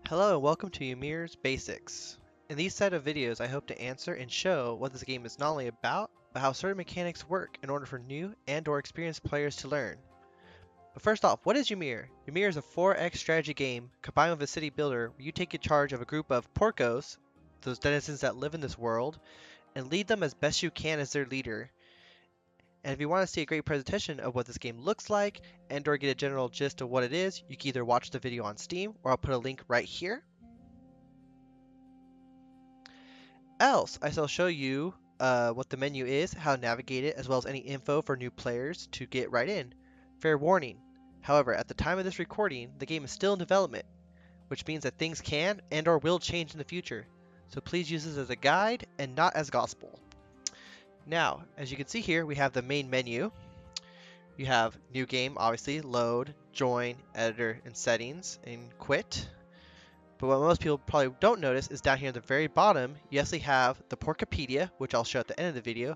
Hello and welcome to Ymir's Basics. In these set of videos I hope to answer and show what this game is not only about, but how certain mechanics work in order for new and/or experienced players to learn. But first off, what is Ymir? Ymir is a 4X strategy game combined with a city builder where you take charge of a group of porcos, those denizens that live in this world, and lead them as best you can as their leader. And if you want to see a great presentation of what this game looks like and/or get a general gist of what it is, you can either watch the video on Steam or I'll put a link right here. Else, I shall show you what the menu is, how to navigate it, as well as any info for new players to get right in. Fair warning, however, at the time of this recording, the game is still in development, which means that things can and or will change in the future. So please use this as a guide and not as gospel. Now, as you can see here, we have the main menu. You have new game, obviously, load, join, editor, and settings, and quit. But what most people probably don't notice is down here at the very bottom, you actually have the Porcopedia, which I'll show at the end of the video,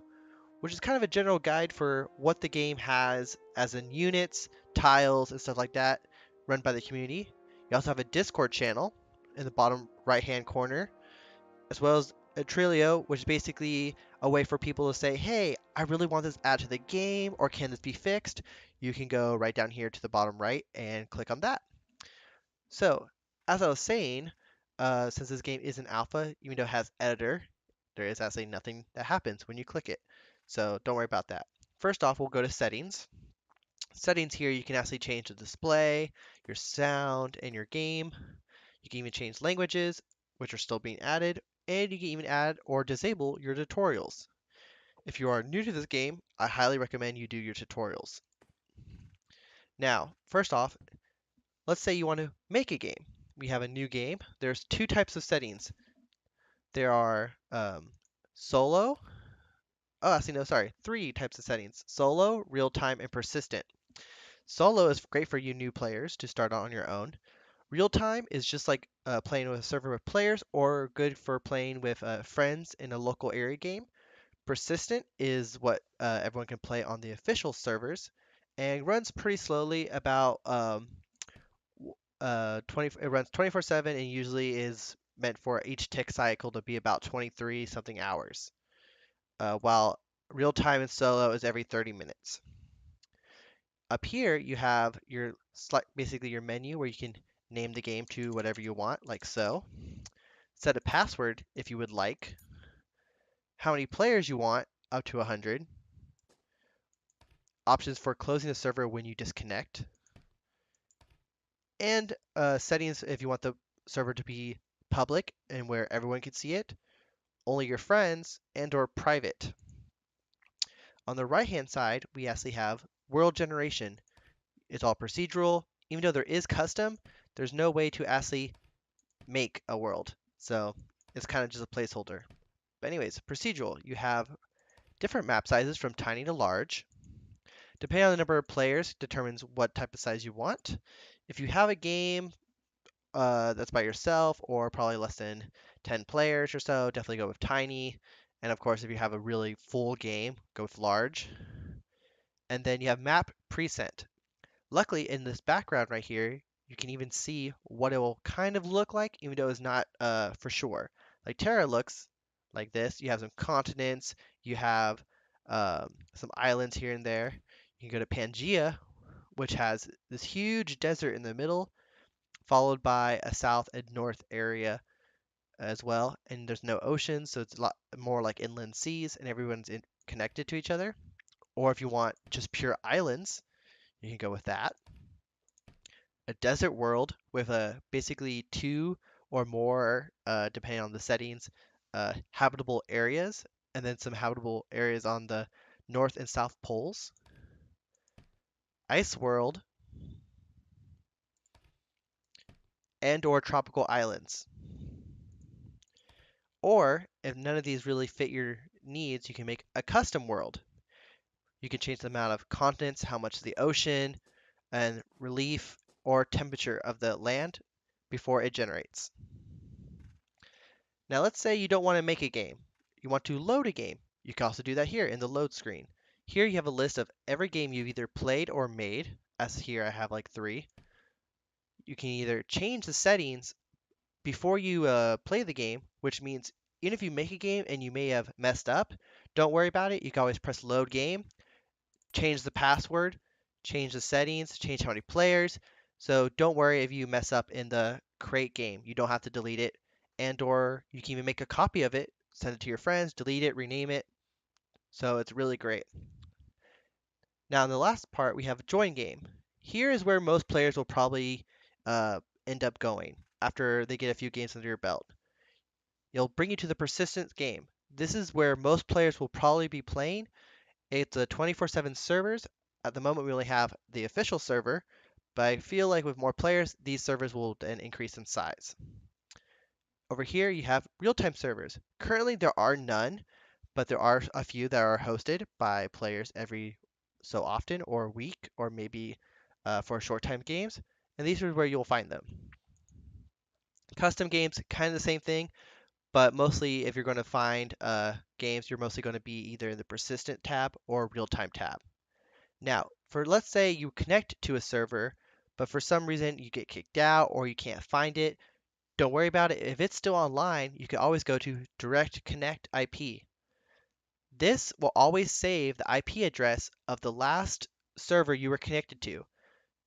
which is kind of a general guide for what the game has as in units, tiles, and stuff like that, run by the community. You also have a Discord channel in the bottom right-hand corner, as well as a Trilio, which is basically a way for people to say, hey, I really want this added to the game, or can this be fixed? You can go right down here to the bottom right and click on that. So, as I was saying, since this game is an alpha, even though it has editor, there is actually nothing that happens when you click it. So don't worry about that. First off, we'll go to settings. Settings here, you can actually change the display, your sound, and your game. You can even change languages, which are still being added, and you can even add or disable your tutorials. If you are new to this game, I highly recommend you do your tutorials. Now, first off, let's say you want to make a game. We have a new game. There's two types of settings. There are solo. Oh, actually, no, sorry. Three types of settings. Solo, real-time, and persistent. Solo is great for you new players to start on your own. Real-time is just like playing with a server with players or good for playing with friends in a local area game. Persistent is what everyone can play on the official servers and runs pretty slowly, about 20, it runs 24/7 and usually is meant for each tick cycle to be about 23 something hours, while real time and solo is every 30 minutes. Up here you have your basically your menu where you can name the game to whatever you want, like so. Set a password if you would like. How many players you want, up to 100. Options for closing the server when you disconnect. And settings if you want the server to be public and where everyone can see it, only your friends, and or private. On the right hand side, we actually have world generation. It's all procedural. Even though there is custom, there's no way to actually make a world. So it's kind of just a placeholder. But anyways, procedural. You have different map sizes from tiny to large. Depending on the number of players determines what type of size you want. If you have a game that's by yourself or probably less than 10 players or so, definitely go with tiny. And of course, if you have a really full game, go with large. And then you have map preset. Luckily, in this background right here, you can even see what it will kind of look like, even though it's not for sure. Like Terra looks like this. You have some continents, you have some islands here and there. You can go to Pangea, which has this huge desert in the middle, followed by a south and north area as well. And there's no ocean, so it's a lot more like inland seas, and everyone's connected to each other. Or if you want just pure islands, you can go with that. A desert world with basically two or more, depending on the settings, habitable areas, and then some habitable areas on the north and south poles. Ice world, and or tropical islands. Or if none of these really fit your needs, you can make a custom world. You can change the amount of continents, how much the ocean, and relief or temperature of the land before it generates. Now let's say you don't want to make a game. You want to load a game. You can also do that here in the load screen. Here you have a list of every game you've either played or made, as here I have like 3. You can either change the settings before you play the game, which means even if you make a game and you may have messed up, don't worry about it. You can always press load game, change the password, change the settings, change how many players. So don't worry if you mess up in the create game. You don't have to delete it, and or you can even make a copy of it, send it to your friends, delete it, rename it. So it's really great. Now in the last part, we have join game. Here is where most players will probably end up going after they get a few games under your belt. It'll bring you to the persistence game. This is where most players will probably be playing. It's a 24/7 servers. At the moment, we only have the official server, but I feel like with more players, these servers will then increase in size. Over here, you have real-time servers. Currently, there are none, but there are a few that are hosted by players every so often, or week, or maybe for short-time games, and these are where you'll find them. Custom games, kind of the same thing, but mostly if you're going to find games, you're mostly going to be either in the persistent tab or real-time tab. Now, for let's say you connect to a server, but for some reason you get kicked out or you can't find it, don't worry about it. If it's still online, you can always go to direct connect IP. This will always save the IP address of the last server you were connected to.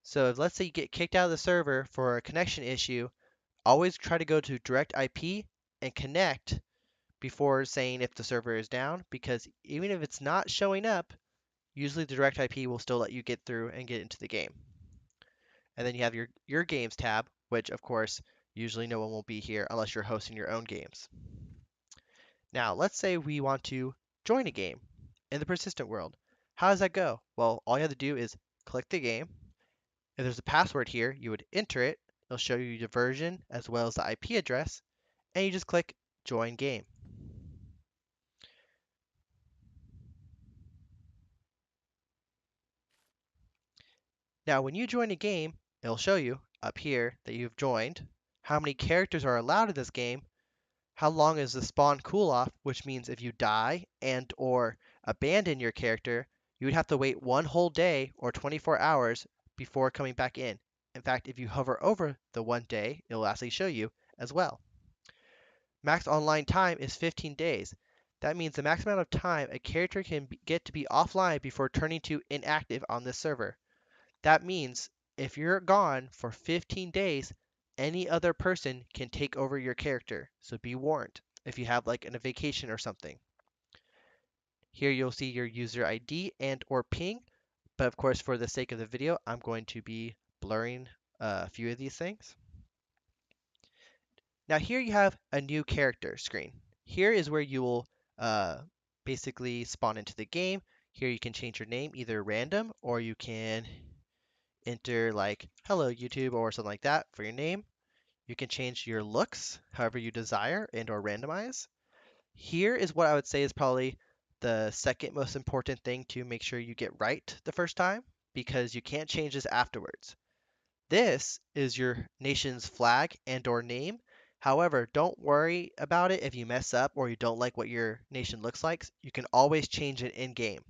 So if let's say you get kicked out of the server for a connection issue, always try to go to direct IP and connect before saying if the server is down, because even if it's not showing up, usually the direct IP will still let you get through and get into the game. And then you have your games tab, which of course, usually no one will be here unless you're hosting your own games. Now, let's say we want to join a game in the persistent world. How does that go? Well, all you have to do is click the game. If there's a password here, you would enter it. It'll show you the version as well as the IP address, and you just click join game. Now, when you join a game, it'll show you up here that you've joined, how many characters are allowed in this game, how long is the spawn cool off, which means if you die and or abandon your character, you would have to wait one whole day or 24 hours before coming back in. In fact, if you hover over the one day, it'll actually show you as well. Max online time is 15 days. That means the max amount of time a character can get to be offline before turning to inactive on this server. That means if you're gone for 15 days, any other person can take over your character. So be warned if you have like a vacation or something. Here you'll see your user ID and or ping, but of course for the sake of the video, I'm going to be blurring a few of these things. Now here you have a new character screen. Here is where you will basically spawn into the game. Here you can change your name, either random or you can enter like hello YouTube or something like that for your name. You can change your looks however you desire and or randomize. Here is what I would say is probably the second most important thing to make sure you get right the first time, because you can't change this afterwards. This is your nation's flag and or name. However, don't worry about it if you mess up or you don't like what your nation looks like. You can always change it in game.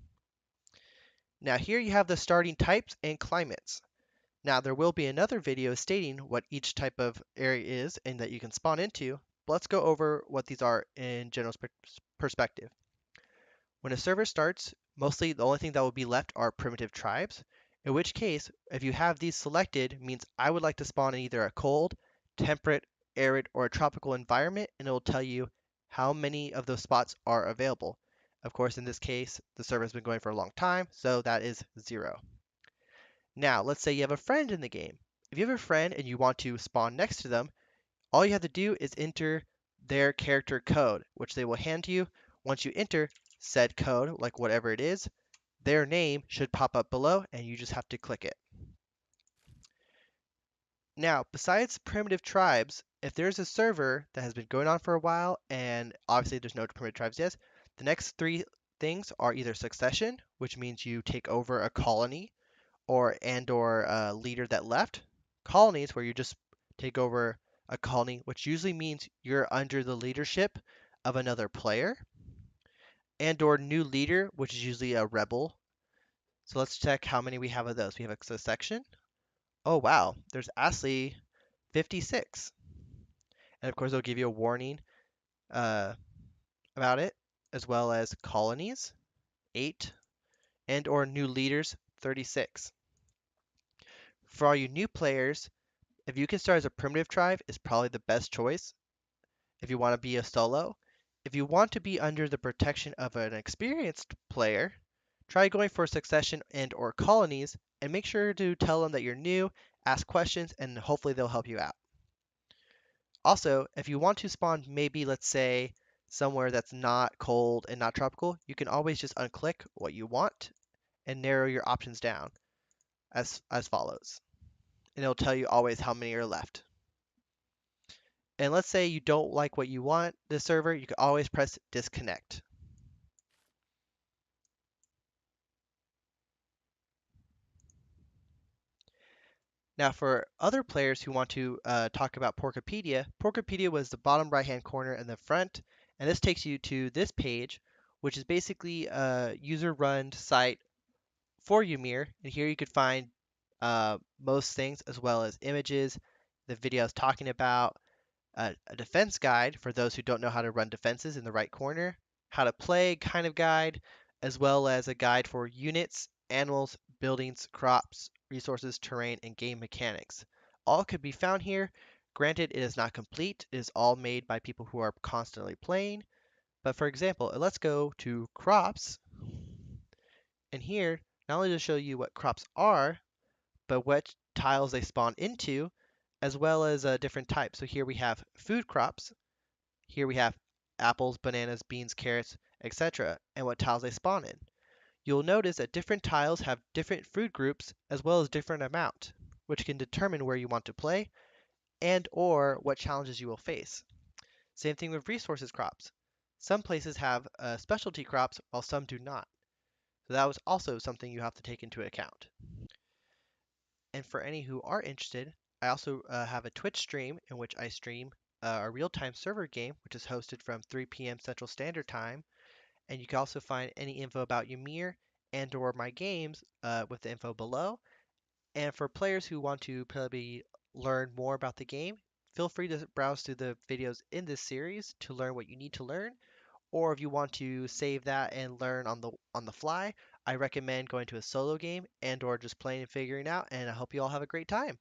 Now here you have the starting types and climates. Now there will be another video stating what each type of area is and that you can spawn into, but let's go over what these are in general perspective. When a server starts, mostly the only thing that will be left are primitive tribes, in which case, if you have these selected, means I would like to spawn in either a cold, temperate, arid, or a tropical environment, and it will tell you how many of those spots are available. Of course, in this case, the server has been going for a long time, so that is 0. Now, let's say you have a friend in the game. If you have a friend and you want to spawn next to them, all you have to do is enter their character code, which they will hand to you. Once you enter said code, like whatever it is, their name should pop up below and you just have to click it. Now, besides primitive tribes, if there's a server that has been going on for a while and obviously there's no primitive tribes yet, the next 3 things are either succession, which means you take over a colony, or a leader that left. Colonies, where you just take over a colony, which usually means you're under the leadership of another player, and or new leader, which is usually a rebel. So let's check how many we have of those. We have a section. Oh wow, there's actually 56. And of course, they'll give you a warning uh, about it, as well as colonies, 8, and or new leaders, 36. For all you new players, if you can start as a primitive tribe, is probably the best choice if you want to be a solo. If you want to be under the protection of an experienced player, try going for succession and or colonies, and make sure to tell them that you're new, ask questions, and hopefully they'll help you out. Also, if you want to spawn maybe, let's say, somewhere that's not cold and not tropical, you can always just unclick what you want and narrow your options down as follows. And it'll tell you always how many are left. And let's say you don't like what you want this server, you can always press disconnect. Now, for other players who want to talk about Porcopedia, Porcopedia was the bottom right-hand corner in the front, and this takes you to this page, which is basically a user-run site for Ymir. And here you could find most things, as well as images, the videos talking about, a defense guide for those who don't know how to run defenses in the right corner, how to play kind of guide, as well as a guide for units, animals, buildings, crops, resources, terrain, and game mechanics. All could be found here. Granted, it is not complete. It is all made by people who are constantly playing. But for example, let's go to crops. And here, not only to show you what crops are, but what tiles they spawn into, as well as different types. So here we have food crops. Here we have apples, bananas, beans, carrots, etc., and what tiles they spawn in. You'll notice that different tiles have different food groups as well as different amount, which can determine where you want to play and or what challenges you will face. Same thing with resources crops. Some places have specialty crops while some do not. So that was also something you have to take into account. And for any who are interested, I also have a Twitch stream in which I stream a real-time server game, which is hosted from 3 p.m. Central Standard Time. And you can also find any info about Ymir and or my games with the info below. And for players who want to probably learn more about the game, feel free to browse through the videos in this series to learn what you need to learn. Or if you want to save that and learn on the fly, I recommend going to a solo game and or just playing and figuring out, and I hope you all have a great time.